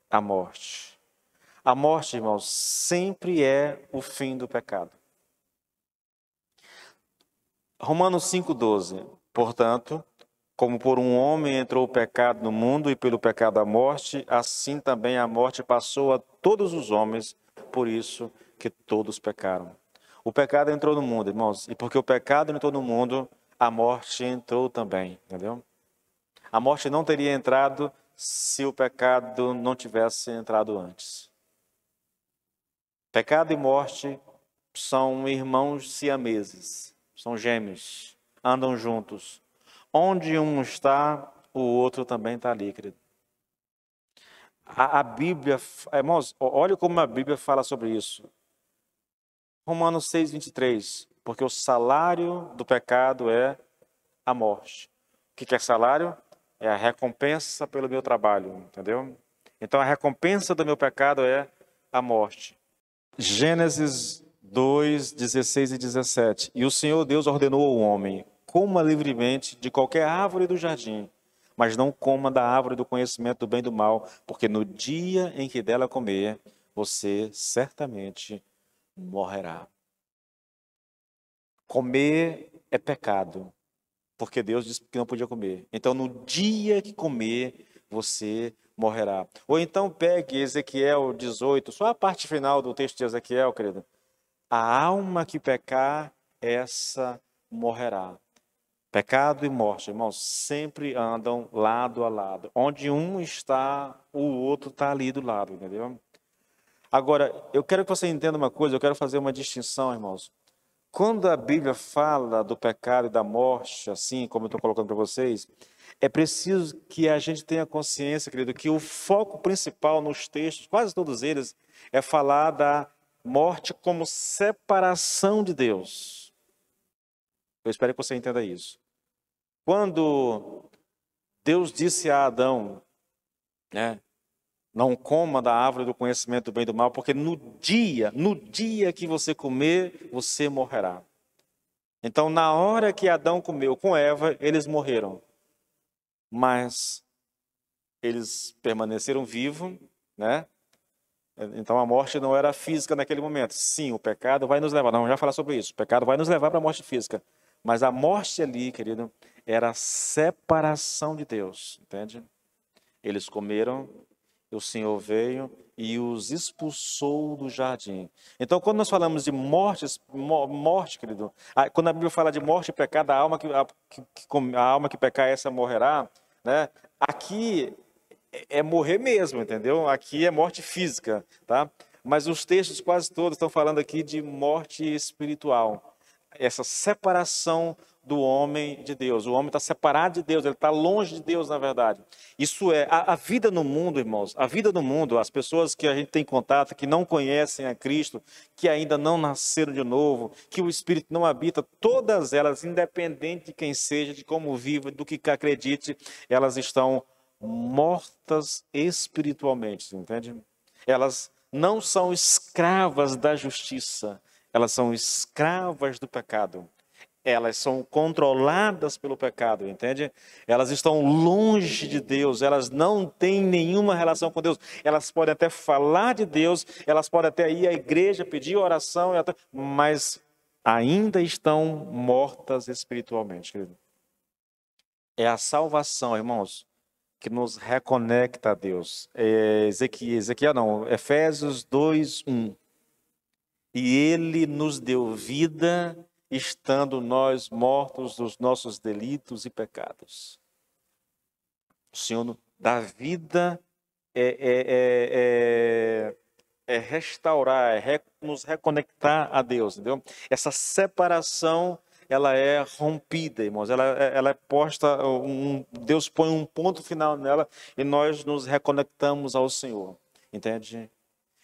a morte. A morte, irmãos, sempre é o fim do pecado. Romanos 5,12. Portanto, como por um homem entrou o pecado no mundo e pelo pecado a morte, assim também a morte passou a todos os homens, por isso que todos pecaram. O pecado entrou no mundo, irmãos, e porque o pecado entrou no mundo, a morte entrou também, entendeu? A morte não teria entrado se o pecado não tivesse entrado antes. Pecado e morte são irmãos siameses, são gêmeos, andam juntos. Onde um está, o outro também está ali, querido. A Bíblia, irmãos, olha como a Bíblia fala sobre isso. Romanos 6,23. Porque o salário do pecado é a morte. O que é salário? É a recompensa pelo meu trabalho, entendeu? Então a recompensa do meu pecado é a morte. Gênesis 2, 16 e 17. E o Senhor Deus ordenou ao homem: coma livremente de qualquer árvore do jardim, mas não coma da árvore do conhecimento do bem e do mal, porque no dia em que dela comer, você certamente morrerá. Comer é pecado, porque Deus disse que não podia comer. Então, no dia que comer, você morrerá. Ou então pegue Ezequiel 18, só a parte final do texto de Ezequiel, querido. A alma que pecar, essa morrerá. Pecado e morte, irmãos, sempre andam lado a lado. Onde um está, o outro está ali do lado, entendeu? Agora, eu quero que você entenda uma coisa, eu quero fazer uma distinção, irmãos. Quando a Bíblia fala do pecado e da morte, assim como eu estou colocando para vocês, é preciso que a gente tenha consciência, querido, que o foco principal nos textos, quase todos eles, é falar da morte como separação de Deus. Eu espero que você entenda isso. Quando Deus disse a Adão, né, não coma da árvore do conhecimento do bem e do mal, porque no dia que você comer, você morrerá. Então, na hora que Adão comeu com Eva, eles morreram. Mas eles permaneceram vivos, né? Então a morte não era física naquele momento. Sim, o pecado vai nos levar. Não, já falar sobre isso. O pecado vai nos levar para a morte física. Mas a morte ali, querido, era a separação de Deus, entende? Eles comeram, o Senhor veio e os expulsou do jardim. Então, quando nós falamos de morte, querido, quando a Bíblia fala de morte e pecado, a alma que pecar, essa morrerá, né? Aqui é morrer mesmo, entendeu? Aqui é morte física, tá? Mas os textos quase todos estão falando aqui de morte espiritual. Essa separação do homem de Deus. O homem está separado de Deus, ele está longe de Deus, na verdade. Isso é, a vida no mundo, irmãos, a vida no mundo, as pessoas que a gente tem contato, que não conhecem a Cristo, que ainda não nasceram de novo, que o Espírito não habita, todas elas, independente de quem seja, de como viva, do que acredite, elas estão mortas espiritualmente, entende? Elas não são escravas da justiça, elas são escravas do pecado. Elas são controladas pelo pecado, entende? Elas estão longe de Deus, elas não têm nenhuma relação com Deus. Elas podem até falar de Deus, elas podem até ir à igreja, pedir oração, mas ainda estão mortas espiritualmente, querido. É a salvação, irmãos, que nos reconecta a Deus. Ezequiel não, Efésios 2:1. E ele nos deu vida, estando nós mortos dos nossos delitos e pecados. O Senhor dá vida, restaurar, nos reconectar a Deus, entendeu? Essa separação, ela é rompida, irmãos. Ela é posta, Deus põe um ponto final nela e nós nos reconectamos ao Senhor, entende?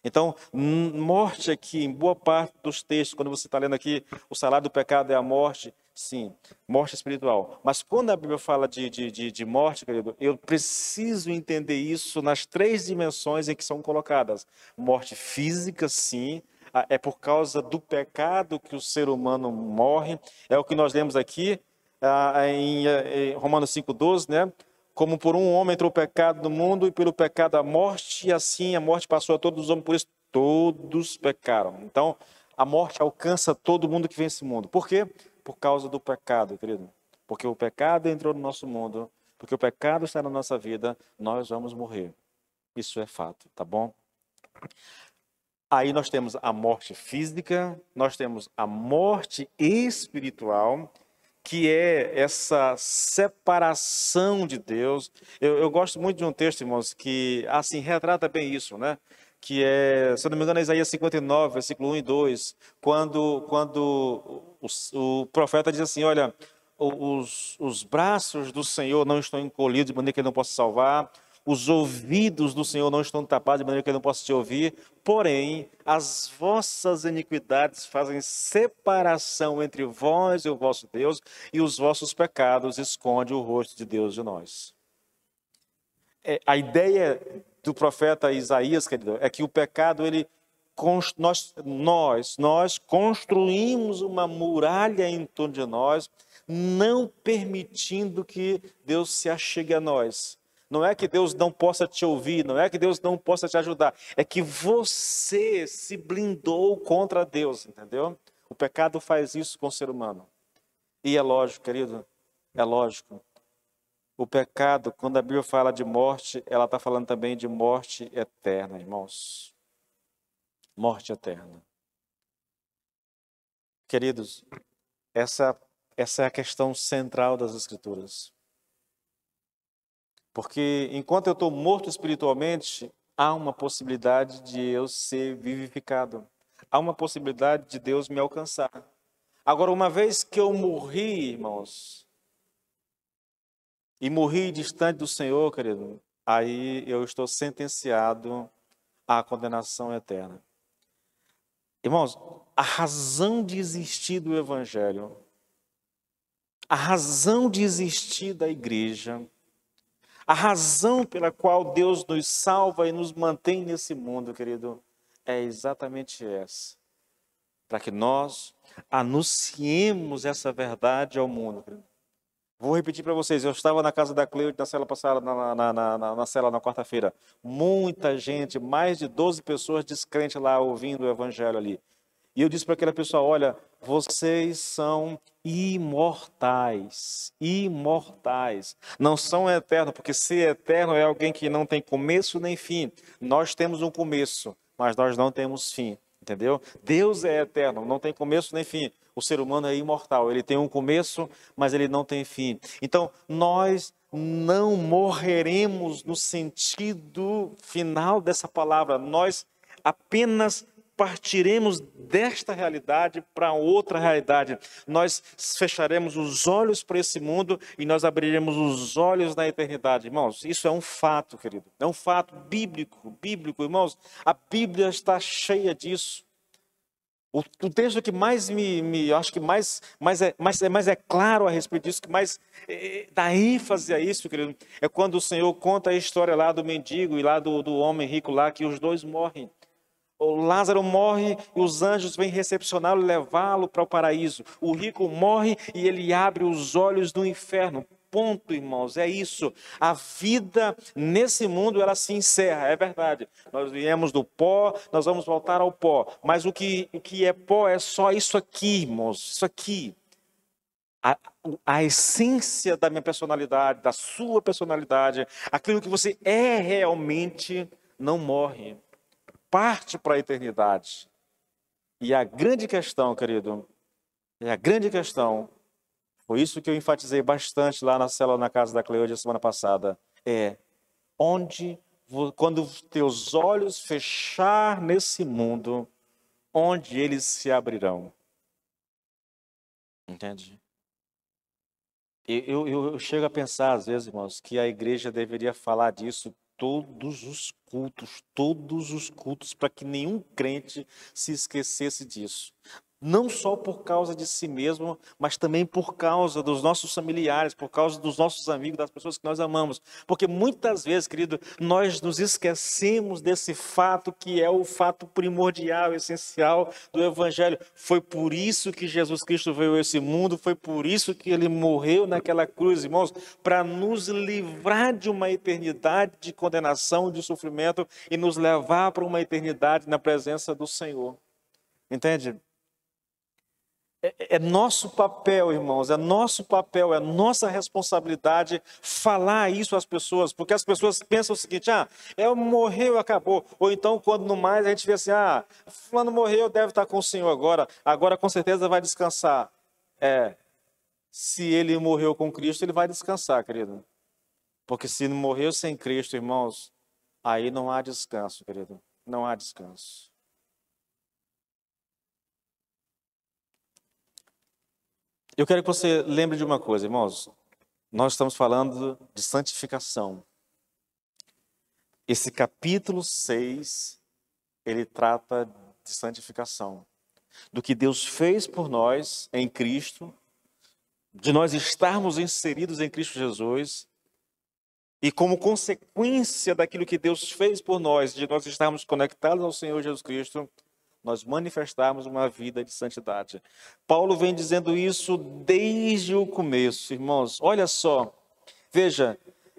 Então, morte aqui, em boa parte dos textos, quando você está lendo aqui, o salário do pecado é a morte, sim, morte espiritual. Mas quando a Bíblia fala de morte, querido, eu preciso entender isso nas 3 dimensões em que são colocadas. Morte física, sim, é por causa do pecado que o ser humano morre. É o que nós lemos aqui em Romanos 5:12, né? Como por um homem entrou o pecado no mundo, e pelo pecado a morte, e assim a morte passou a todos os homens, por isso todos pecaram. Então, a morte alcança todo mundo que vem esse mundo. Por quê? Por causa do pecado, querido. Porque o pecado entrou no nosso mundo, porque o pecado está na nossa vida, nós vamos morrer. Isso é fato, tá bom? Aí nós temos a morte física, nós temos a morte espiritual, que é essa separação de Deus. Eu gosto muito de um texto, irmãos, que assim retrata bem isso, né? Que é, se eu não me engano, é Isaías 59, versículo 1 e 2, quando o profeta diz assim, olha, os braços do Senhor não estão encolhidos de maneira que ele não possa salvar, os ouvidos do Senhor não estão tapados de maneira que ele não possa te ouvir, porém, as vossas iniquidades fazem separação entre vós e o vosso Deus, e os vossos pecados escondem o rosto de Deus de nós. A ideia do profeta Isaías, querido, é que o pecado, nós construímos uma muralha em torno de nós, não permitindo que Deus se achegue a nós. Não é que Deus não possa te ouvir, não é que Deus não possa te ajudar, é que você se blindou contra Deus, entendeu? O pecado faz isso com o ser humano. E é lógico, querido, é lógico. O pecado, quando a Bíblia fala de morte, ela está falando também de morte eterna, irmãos. Morte eterna. Queridos, essa é a questão central das Escrituras. Porque enquanto eu estou morto espiritualmente, há uma possibilidade de eu ser vivificado. Há uma possibilidade de Deus me alcançar. Agora, uma vez que eu morri, irmãos, e morri distante do Senhor, querido, aí eu estou sentenciado à condenação eterna. Irmãos, a razão de existir do Evangelho, a razão de existir da igreja, a razão pela qual Deus nos salva e nos mantém nesse mundo, querido, é exatamente essa. Para que nós anunciemos essa verdade ao mundo, querido. Vou repetir para vocês, eu estava na casa da Cleude, na cela passada, na cela na quarta-feira. Muita gente, mais de 12 pessoas descrentes lá ouvindo o evangelho ali. E eu disse para aquela pessoa, olha, vocês são imortais, imortais. Não são eternos, porque ser eterno é alguém que não tem começo nem fim. Nós temos um começo, mas nós não temos fim, entendeu? Deus é eterno, não tem começo nem fim. O ser humano é imortal, ele tem um começo, mas ele não tem fim. Então, nós não morreremos no sentido final dessa palavra. Nós apenas partiremos desta realidade para outra realidade. Nós fecharemos os olhos para esse mundo e nós abriremos os olhos na eternidade. Irmãos, isso é um fato, querido. É um fato bíblico, irmãos. A Bíblia está cheia disso. O texto que mais acho que mais é claro a respeito disso, que mais dá ênfase a isso, querido, é quando o Senhor conta a história lá do mendigo e lá do homem rico lá, que os dois morrem. O Lázaro morre e os anjos vêm recepcioná-lo e levá-lo para o paraíso. O rico morre e ele abre os olhos do inferno. Ponto, irmãos, é isso. A vida nesse mundo, ela se encerra, é verdade. Nós viemos do pó, nós vamos voltar ao pó. Mas o que é pó é só isso aqui, irmãos, isso aqui. A essência da minha personalidade, da sua personalidade, aquilo que você é realmente, não morre. Parte para a eternidade. E a grande questão, querido, foi isso que eu enfatizei bastante lá na célula na casa da Cleide semana passada, quando teus olhos fechar nesse mundo, onde eles se abrirão. Entende? Eu chego a pensar, às vezes, irmãos, que a igreja deveria falar disso todos os cultos, para que nenhum crente se esquecesse disso. Não só por causa de si mesmo, mas também por causa dos nossos familiares, por causa dos nossos amigos, das pessoas que nós amamos. Porque muitas vezes, querido, nós nos esquecemos desse fato que é o fato primordial, essencial do Evangelho. Foi por isso que Jesus Cristo veio a esse mundo, foi por isso que Ele morreu naquela cruz, irmãos, para nos livrar de uma eternidade de condenação, de sofrimento e nos levar para uma eternidade na presença do Senhor. Entende? É nosso papel, irmãos, é nossa responsabilidade falar isso às pessoas, porque as pessoas pensam o seguinte, morreu, acabou. Ou então, quando no mais, a gente vê assim, fulano morreu, deve estar com o Senhor agora com certeza vai descansar. Se ele morreu com Cristo, ele vai descansar, querido. Porque se não morreu sem Cristo, irmãos, aí não há descanso, querido, não há descanso. Eu quero que você lembre de uma coisa, irmãos. Nós estamos falando de santificação. Esse capítulo 6, ele trata de santificação. Do que Deus fez por nós em Cristo, de nós estarmos inseridos em Cristo Jesus, e como consequência daquilo que Deus fez por nós, de nós estarmos conectados ao Senhor Jesus Cristo, nós manifestarmos uma vida de santidade. Paulo vem dizendo isso desde o começo, irmãos. Olha só, veja,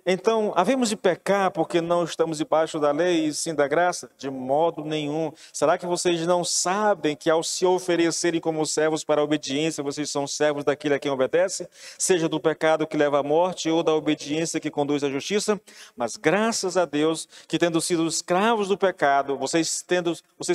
então, havemos de pecar porque não estamos debaixo da lei e sim da graça? De modo nenhum. Será que vocês não sabem que ao se oferecerem como servos para a obediência, vocês são servos daquele a quem obedece? Seja do pecado que leva à morte ou da obediência que conduz à justiça? Mas graças a Deus que tendo sido escravos do pecado, vocês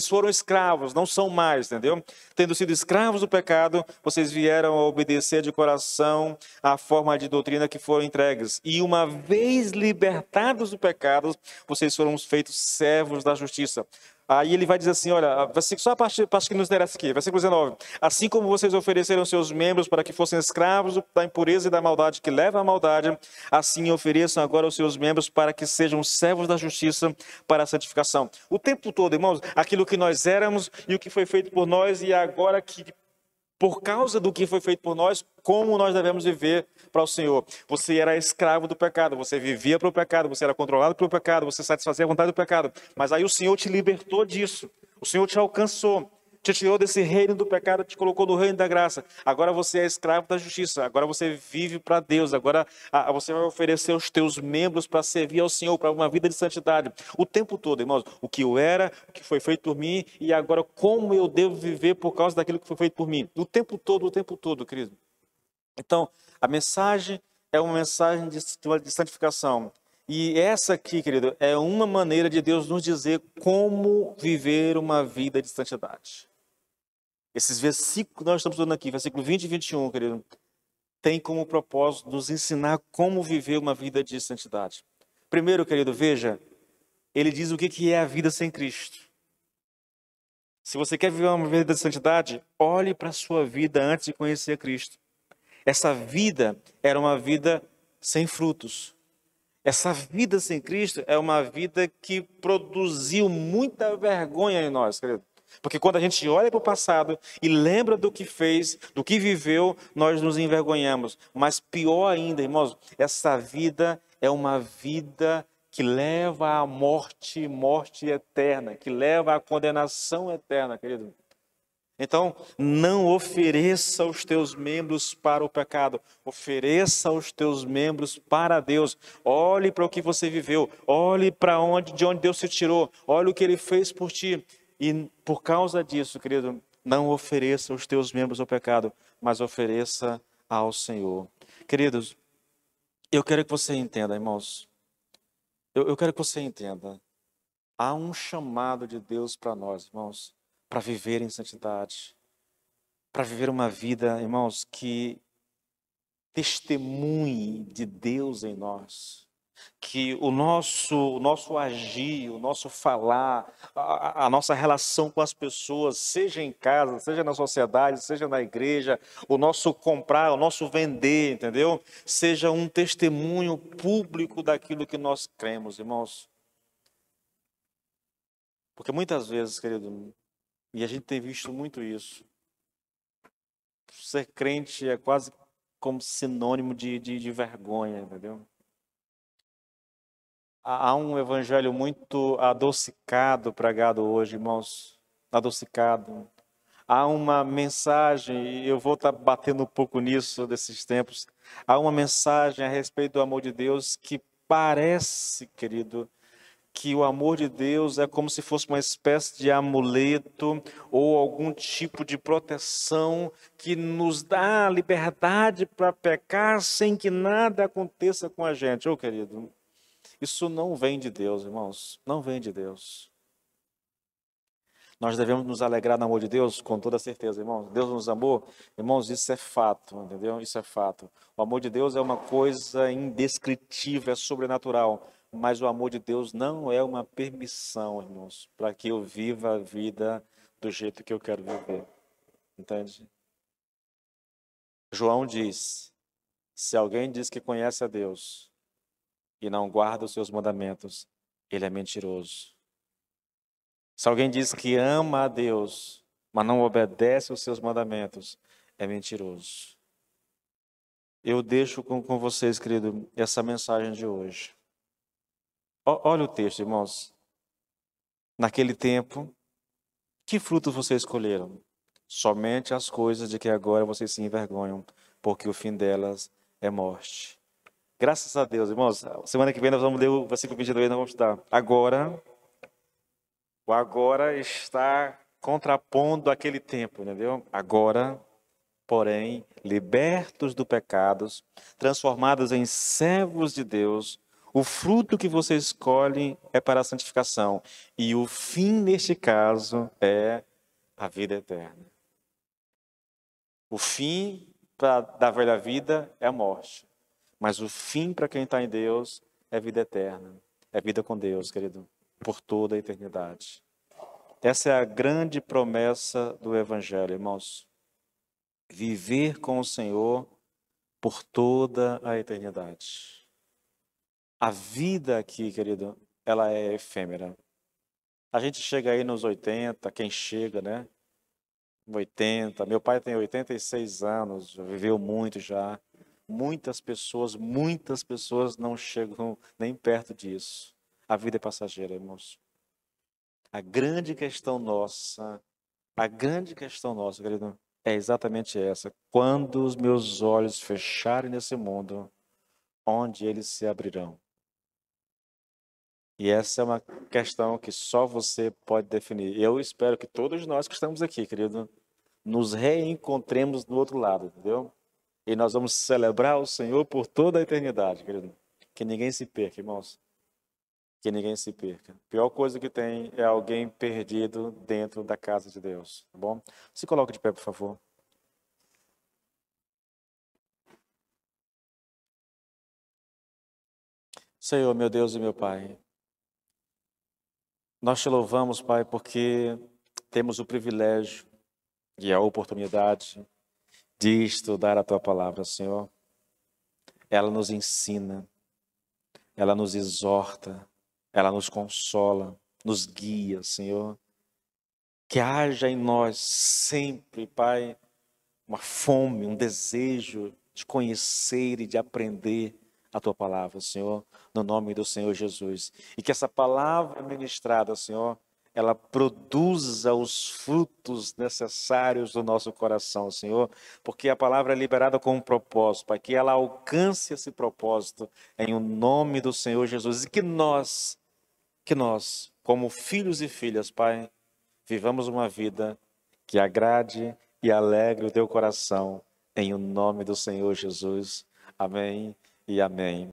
foram escravos, não são mais, entendeu? Tendo sido escravos do pecado, vocês vieram a obedecer de coração à forma de doutrina que foram entregues. E uma vez libertados do pecado, vocês foram feitos servos da justiça. Aí ele vai dizer assim, olha, só a parte que nos interessa aqui, versículo 19. Assim como vocês ofereceram seus membros para que fossem escravos da impureza e da maldade que leva à maldade, assim ofereçam agora os seus membros para que sejam servos da justiça para a santificação. O tempo todo, irmãos, aquilo que nós éramos e o que foi feito por nós e agora que por causa do que foi feito por nós, como nós devemos viver para o Senhor. Você era escravo do pecado, você vivia para o pecado, você era controlado pelo pecado, você satisfazia a vontade do pecado. Mas aí o Senhor te libertou disso, o Senhor te alcançou, te tirou desse reino do pecado, te colocou no reino da graça. Agora você é escravo da justiça, agora você vive para Deus, agora você vai oferecer os teus membros para servir ao Senhor, para uma vida de santidade. O tempo todo, irmãos, o que eu era, o que foi feito por mim e agora como eu devo viver por causa daquilo que foi feito por mim. O tempo todo, querido. Então, a mensagem é uma mensagem de santificação. E essa aqui, querido, é uma maneira de Deus nos dizer como viver uma vida de santidade. Esses versículos que nós estamos estudando aqui, versículo 20 e 21, querido, tem como propósito nos ensinar como viver uma vida de santidade. Primeiro, querido, veja, ele diz o que é a vida sem Cristo. Se você quer viver uma vida de santidade, olhe para a sua vida antes de conhecer Cristo. Essa vida era uma vida sem frutos. Essa vida sem Cristo é uma vida que produziu muita vergonha em nós, querido. Porque quando a gente olha para o passado e lembra do que fez, do que viveu, nós nos envergonhamos. Mas pior ainda, irmãos, essa vida é uma vida que leva à morte, morte eterna, que leva à condenação eterna, querido. Então, não ofereça os teus membros para o pecado, ofereça os teus membros para Deus. Olhe para o que você viveu, olhe para de onde Deus te tirou, olhe o que Ele fez por ti. E por causa disso, querido, não ofereça os teus membros ao pecado, mas ofereça ao Senhor. Queridos, eu quero que você entenda, irmãos, eu quero que você entenda, há um chamado de Deus para nós, irmãos, para viver em santidade, para viver uma vida, irmãos, que testemunhe de Deus em nós, que o nosso agir, o nosso falar, a nossa relação com as pessoas, seja em casa, seja na sociedade, seja na igreja, o nosso comprar, o nosso vender, entendeu? Seja um testemunho público daquilo que nós cremos, irmãos. Porque muitas vezes, querido, e a gente tem visto muito isso, ser crente é quase como sinônimo de vergonha, entendeu? Há um evangelho muito adocicado pregado hoje, irmãos, adocicado. Há uma mensagem, e eu vou estar batendo um pouco nisso desses tempos, há uma mensagem a respeito do amor de Deus que parece, querido, que o amor de Deus é como se fosse uma espécie de amuleto ou algum tipo de proteção que nos dá a liberdade para pecar sem que nada aconteça com a gente. Ô, querido, isso não vem de Deus, irmãos, não vem de Deus. Nós devemos nos alegrar no amor de Deus, com toda certeza, irmãos. Deus nos amou, irmãos, isso é fato, entendeu? Isso é fato. O amor de Deus é uma coisa indescritível, é sobrenatural. Mas o amor de Deus não é uma permissão, irmãos, para que eu viva a vida do jeito que eu quero viver. Entende? João diz: se alguém diz que conhece a Deus e não guarda os seus mandamentos, ele é mentiroso. Se alguém diz que ama a Deus, mas não obedece aos seus mandamentos, é mentiroso. Eu deixo com vocês, querido, essa mensagem de hoje. Olha o texto, irmãos. Naquele tempo, que frutos vocês escolheram? Somente as coisas de que agora vocês se envergonham, porque o fim delas é morte. Graças a Deus, irmãos. Semana que vem nós vamos ler o versículo 22, nós vamos estudar. Agora, o agora está contrapondo aquele tempo, entendeu? Agora, porém, libertos do pecado, transformados em servos de Deus, o fruto que você escolhe é para a santificação. E o fim, neste caso, é a vida eterna. O fim da velha vida é a morte. Mas o fim para quem está em Deus é vida eterna. É vida com Deus, querido, por toda a eternidade. Essa é a grande promessa do Evangelho, irmãos. Viver com o Senhor por toda a eternidade. A vida aqui, querido, ela é efêmera. A gente chega aí nos 80, quem chega, né? 80, meu pai tem 86 anos, já viveu muito já. Muitas pessoas não chegam nem perto disso. A vida é passageira, irmãos. A grande questão nossa, querido, é exatamente essa. Quando os meus olhos fecharem nesse mundo, onde eles se abrirão? E essa é uma questão que só você pode definir. Eu espero que todos nós que estamos aqui, querido, nos reencontremos do outro lado, entendeu? E nós vamos celebrar o Senhor por toda a eternidade, querido. Que ninguém se perca, irmãos. Que ninguém se perca. A pior coisa que tem é alguém perdido dentro da casa de Deus, tá bom? Se coloque de pé, por favor. Senhor, meu Deus e meu Pai, nós te louvamos, Pai, porque temos o privilégio e a oportunidade de estudar a Tua palavra, Senhor. Ela nos ensina, ela nos exorta, ela nos consola, nos guia, Senhor. Que haja em nós sempre, Pai, uma fome, um desejo de conhecer e de aprender a Tua palavra, Senhor, no nome do Senhor Jesus. E que essa palavra ministrada, Senhor, ela produza os frutos necessários do nosso coração, Senhor, porque a palavra é liberada com um propósito, para que ela alcance esse propósito em o nome do Senhor Jesus. E que nós, como filhos e filhas, Pai, vivamos uma vida que agrade e alegre o teu coração, em o nome do Senhor Jesus. Amém e amém.